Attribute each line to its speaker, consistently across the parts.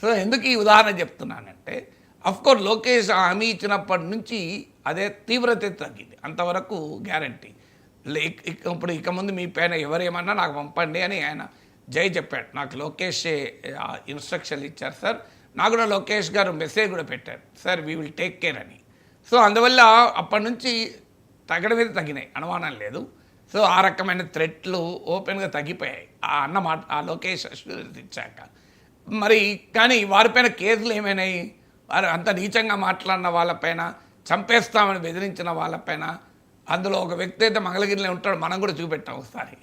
Speaker 1: So ఎందుకు ఈ ఉదాహరణ చెప్తున్నానంటే అఫ్కోర్స్ లోకేష్ హామీ ఇచ్చినప్పటి నుంచి అదే తీవ్రత తగ్గింది, అంతవరకు గ్యారంటీ. ఇప్పుడు ఇక ముందు మీ పైన ఎవరేమన్నా నాకు పంపండి అని ఆయన జై చెప్పాడు. నాకు లోకేష్ ఇన్స్ట్రక్షన్లు ఇచ్చారు సార్, నాకు కూడా లోకేష్ గారు మెసేజ్ కూడా పెట్టారు, sir we will take care అని. సో అందువల్ల అప్పటి నుంచి తగ్గడం మీద తగ్గినాయి, అనుమానం లేదు. సో ఆ రకమైన థ్రెట్లు ఓపెన్గా తగ్గిపోయాయి ఆ అన్న మాట, ఆ లోకేష్ అష్యూరెన్స్ ఇచ్చాక. మరి కానీ వారిపైన కేసులు ఏమైనాయి? వారు అంత నీచంగా మాట్లాడిన వాళ్ళపైన, చంపేస్తామని బెదిరించిన వాళ్ళపైన, అందులో ఒక వ్యక్తి అయితే మంగళగిరిలో ఉంటాడు, మనం కూడా చూపెట్టాం ఒకసారి.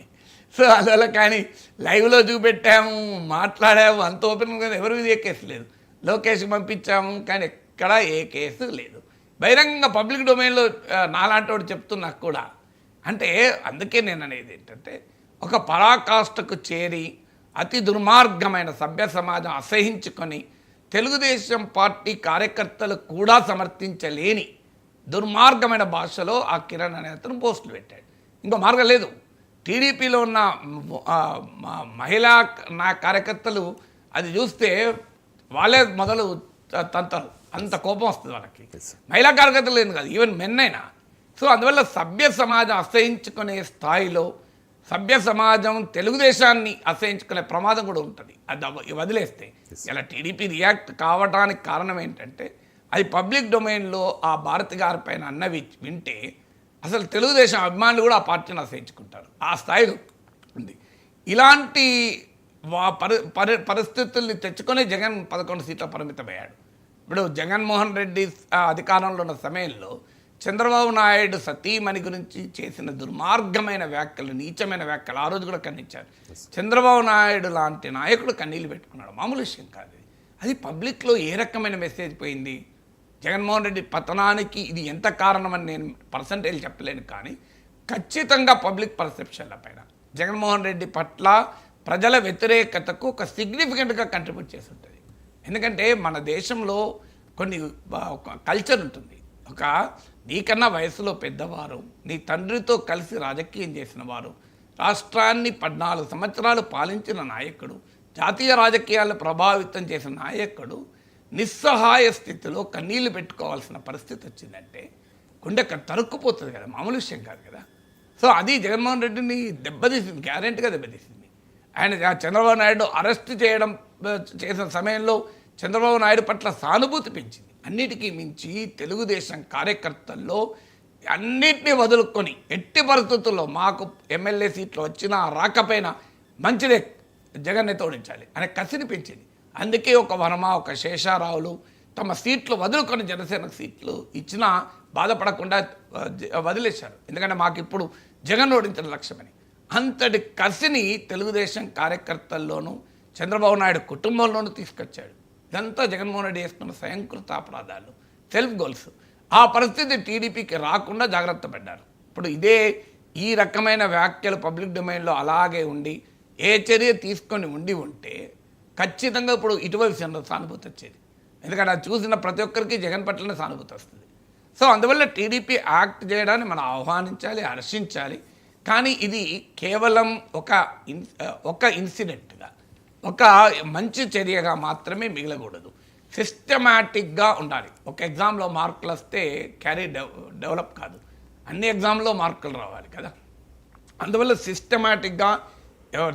Speaker 1: సో అందువల్ల కానీ లైవ్లో చూపెట్టాము, మాట్లాడాము, అంత ఓపెన్గా ఎవరి మీద ఏ కేసు లేదు. లోకేష్కి పంపించాము కానీ ఎక్కడ ఏ కేసు లేదు. బహిరంగంగా పబ్లిక్ డొమైన్లో నాలాంటి వాడు చెప్తున్నా కూడా. అంటే అందుకే నేను అనేది ఏంటంటే, ఒక పరాకాష్ఠకు చేరి అతి దుర్మార్గమైన సభ్య సమాజం అసహించుకొని తెలుగుదేశం పార్టీ కార్యకర్తలు కూడా సమర్థించలేని దుర్మార్గమైన భాషలో ఆ కిరణ్ అనే అతను పోస్టులు పెట్టాడు. ఇంకో మార్గం లేదు. టీడీపీలో ఉన్న మహిళా నా కార్యకర్తలు అది చూస్తే వాళ్ళే మొదలు తంతరు, అంత కోపం వస్తుంది వాళ్ళకి. మహిళా కార్యకర్తలు లేదు కాదు, ఈవెన్ మెన్ అయినా. సో అందువల్ల సభ్య సమాజం అసహించుకునే స్థాయిలో సభ్య సమాజం తెలుగుదేశాన్ని అసహించుకునే ప్రమాదం కూడా ఉంటుంది అది వదిలేస్తే. ఇలా టీడీపీ రియాక్ట్ కావడానికి కారణం ఏంటంటే, అది పబ్లిక్ డొమైన్లో ఆ భారతి గారి పైన అన్నవి వింటే అసలు తెలుగుదేశం అభిమానులు కూడా ఆ పార్టీని అసహించుకుంటారు, ఆ స్థాయిలో ఉంది. ఇలాంటి పరిస్థితుల్ని తెచ్చుకొని జగన్ 11 సీట్ల పరిమితమయ్యాడు. ఇప్పుడు జగన్మోహన్ రెడ్డి అధికారంలో ఉన్న సమయంలో చంద్రబాబు నాయుడు సతీమణి గురించి చేసిన దుర్మార్గమైన వ్యాఖ్యలు, నీచమైన వ్యాఖ్యలు ఆ రోజు కూడా ఖండించారు. చంద్రబాబు నాయుడు లాంటి నాయకుడు కన్నీళ్ళు పెట్టుకున్నాడు, మామూలు విషయం కాదు. అది పబ్లిక్లో ఏ రకమైన మెసేజ్ పోయింది? జగన్మోహన్ రెడ్డి పతనానికి ఇది ఎంత కారణమని నేను పర్సంటేజ్ చెప్పలేను, కానీ ఖచ్చితంగా పబ్లిక్ పర్సెప్షన్ల పైన జగన్మోహన్ రెడ్డి పట్ల ప్రజల వ్యతిరేకతకు ఒక సిగ్నిఫికెంట్గా కంట్రిబ్యూట్ చేసి ఉంటుంది. ఎందుకంటే మన దేశంలో కొన్ని కల్చర్ ఉంటుంది. ఒక నీకన్నా వయసులో పెద్దవారు, నీ తండ్రితో కలిసి రాజకీయం చేసిన వారు, రాష్ట్రాన్ని 14 సంవత్సరాలు పాలించిన నాయకుడు, జాతీయ రాజకీయాలను ప్రభావితం చేసిన నాయకుడు నిస్సహాయ స్థితిలో కన్నీళ్లు పెట్టుకోవాల్సిన పరిస్థితి వచ్చిందంటే గుండె తరుక్కుపోతుంది కదా, మామూలు విషయం కాదు కదా. సో అది జగన్మోహన్ రెడ్డిని దెబ్బతీసింది, గ్యారెంటీగా దెబ్బతీసింది. ఆయన చంద్రబాబు నాయుడు అరెస్ట్ చేసిన సమయంలో చంద్రబాబు నాయుడు పట్ల సానుభూతి పెంచింది. అన్నిటికీ మించి తెలుగుదేశం కార్యకర్తల్లో అన్నిటినీ వదులుకొని ఎట్టి పరిస్థితుల్లో మాకు ఎమ్మెల్యే సీట్లు వచ్చినా రాకపోయినా మంచిదే, జగన్నే తోడించాలి అనే కసిని పెంచింది. అందుకే ఒక వర్మ, ఒక శేషారావులు తమ సీట్లు వదులుకొని జనసేన సీట్లు ఇచ్చినా బాధపడకుండా వదిలేశారు. ఎందుకంటే మాకు ఇప్పుడు జగన్ ఓడించిన లక్ష్యమని. అంతటి కసిని తెలుగుదేశం కార్యకర్తల్లోనూ చంద్రబాబు నాయుడు కుటుంబంలోనూ తీసుకొచ్చాడు. ఇదంతా జగన్మోహన్ రెడ్డి చేసుకున్న స్వయంకృత అపరాధాలు, సెల్ఫ్ గోల్స్. ఆ పరిస్థితి టీడీపీకి రాకుండా జాగ్రత్త పడ్డారు. ఇప్పుడు ఈ రకమైన వ్యాఖ్యలు పబ్లిక్ డొమైన్లో అలాగే ఉండి ఏ చర్య తీసుకొని ఉంటే ఖచ్చితంగా ఇప్పుడు ఇటువైపు సానుభూతి వచ్చేది. ఎందుకంటే అది చూసిన ప్రతి ఒక్కరికి జగన్ పట్లనే సానుభూతి వస్తుంది. సో అందువల్ల టీడీపీ యాక్ట్ చేయడాన్ని మనం ఆహ్వానించాలి, హర్షించాలి. కానీ ఇది కేవలం ఒక ఇన్సిడెంట్గా, ఒక మంచి చర్యగా మాత్రమే మిగలకూడదు. సిస్టమాటిక్గా ఉండాలి. ఒక ఎగ్జామ్లో మార్కులు వస్తే డెవలప్ కాదు, అన్ని ఎగ్జామ్లో మార్కులు రావాలి కదా. అందువల్ల సిస్టమాటిక్గా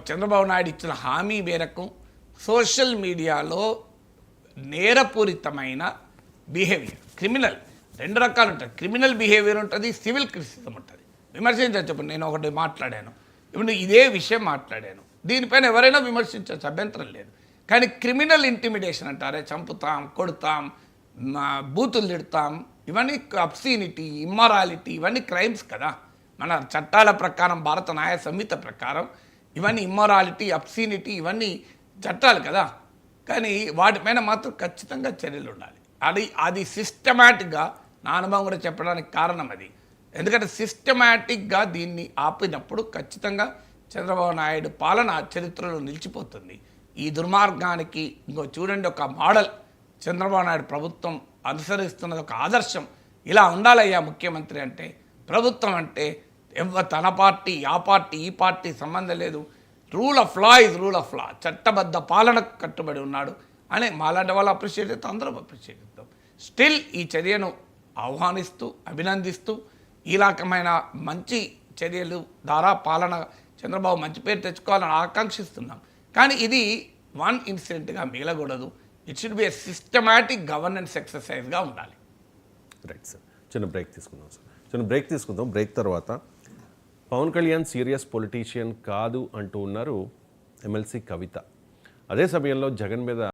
Speaker 1: చంద్రబాబు నాయుడు ఇచ్చిన హామీ మేరకు సోషల్ మీడియాలో నేరపూరితమైన బిహేవియర్, క్రిమినల్ 2 రకాలు ఉంటాయి. క్రిమినల్ బిహేవియర్ ఉంటుంది, సివిల్ క్రిటిసిజం ఉంటుంది. విమర్శించవచ్చు. నేను ఒకటి మాట్లాడాను, ఇప్పుడు ఇదే విషయం మాట్లాడాను, దీనిపైన ఎవరైనా విమర్శించవచ్చు, అభ్యంతరం లేదు. కానీ క్రిమినల్ ఇంటిమిడేషన్ అంటారే, చంపుతాం, కొడతాం, బూతులు తిడతాం, ఇవన్నీ అబ్సీనిటీ, ఇమ్మొరాలిటీ, ఇవన్నీ క్రైమ్స్ కదా. మన చట్టాల ప్రకారం, భారత న్యాయ సంహిత ప్రకారం ఇవన్నీ ఇమ్మొరాలిటీ, అబ్సీనిటీ ఇవన్నీ చట్టాలు కదా. కానీ వాటిపైన మాత్రం ఖచ్చితంగా చర్యలు ఉండాలి. అది సిస్టమాటిక్గా, నా అనుభవం కూడా చెప్పడానికి కారణం అది. ఎందుకంటే సిస్టమాటిక్గా దీన్ని ఆపినప్పుడు ఖచ్చితంగా చంద్రబాబు నాయుడు పాలన చరిత్రలో నిలిచిపోతుంది. ఈ దుర్మార్గానికి ఇంకో చూడండి, ఒక మోడల్ చంద్రబాబు నాయుడు ప్రభుత్వం అనుసరిస్తున్నది, ఒక ఆదర్శం. ఇలా ఉండాలయ్యా ముఖ్యమంత్రి అంటే. ప్రభుత్వం అంటే తన పార్టీ, ఆ పార్టీ, ఈ పార్టీ సంబంధం లేదు. Rule of law is rule of law. చట్టబద్ధ పాలనకు కట్టుబడి ఉన్నాడు. అని మాలాంటి వాళ్ళు అప్రిషియేట్ చేస్తాం, అందరం అప్రిషియేట్ చేస్తాం. స్టిల్ ఈ చర్యను ఆహ్వానిస్తూ అభినందిస్తూ ఈ రకమైన మంచి చర్యలు ద్వారా పాలన చంద్రబాబు మంచి పేరు తెచ్చుకోవాలని ఆకాంక్షిస్తున్నాం. కానీ ఇది వన్ ఇన్సిడెంట్గా మిగలకూడదు. It should be a systematic governance ఎక్సర్సైజ్గా ఉండాలి.
Speaker 2: రైట్ సార్, చిన్న బ్రేక్ తీసుకుందాం. బ్రేక్ తర్వాత పవన్ కళ్యాణ్ సీరియస్ పొలిటీషియన్ కాదు అంటూ ఉన్నారు ఎమ్మెల్సీ కవిత. అదే సమయంలో జగన్ మీద